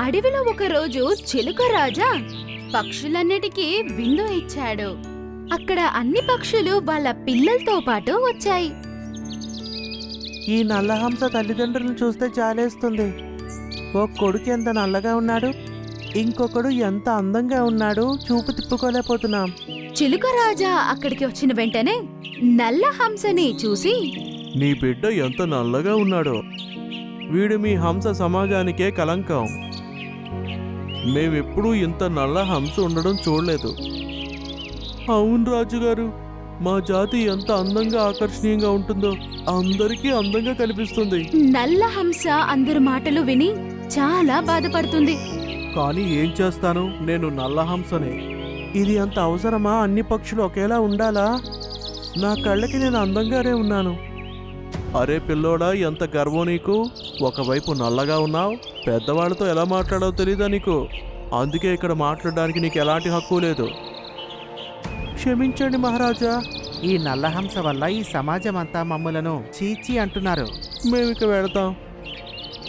అడవిలో ఒకరోజు చిలుక రాజా పక్షులన్నిటికీ విందు ఇచ్చాడు. అక్కడ అన్ని పక్షులు వాళ్ళ పిల్లలతో పాటు వచ్చాయి. ఈ నల్లహంస తల్లిదండ్రులను చూస్తే జాలేస్తుంది. ఓ కొడుకు ఎంత నల్లగా ఉన్నాడు, ఇంకొకడు ఎంత అందంగా ఉన్నాడు, చూపు తిప్పుకోలేకపోతున్నాం. చిలుక రాజా అక్కడికి వచ్చిన వెంటనే నల్ల హంసని చూసి, నీ బిడ్డ ఎంత నల్లగా ఉన్నాడో, వీడు మీ హంస సమాజానికే కలంకం. మేమెప్పుడూ ఇంత నల్ల హంస ఉండడం చూడలేదు. అవును రాజుగారు, మా జాతి ఎంత అందంగా ఆకర్షణీయంగా ఉంటుందో అందరికీ అందంగా కనిపిస్తుంది. నల్ల హంస అందరి మాటలు విని చాలా బాధపడుతుంది. కానీ ఏం చేస్తాను, నేను నల్ల హంసనే. ఇది అంత అవసరమా? అన్ని పక్షులు ఒకేలా ఉండాలా? నా కళ్ళకి నేను అందంగానే ఉన్నాను. అరే పిల్లోడా, ఎంత గర్వం నీకు! ఒకవైపు నల్లగా ఉన్నావు, పెద్దవాళ్ళతో ఎలా మాట్లాడాలో తెలీదా నీకు? అందుకే ఇక్కడ మాట్లాడడానికి నీకు ఎలాంటి హక్కు లేదు. క్షమించండి మహారాజా. ఈ నల్లహంస వల్ల ఈ సమాజం అంతా మమ్ములను చీచీ అంటున్నారు. మేమిక వెళతాం.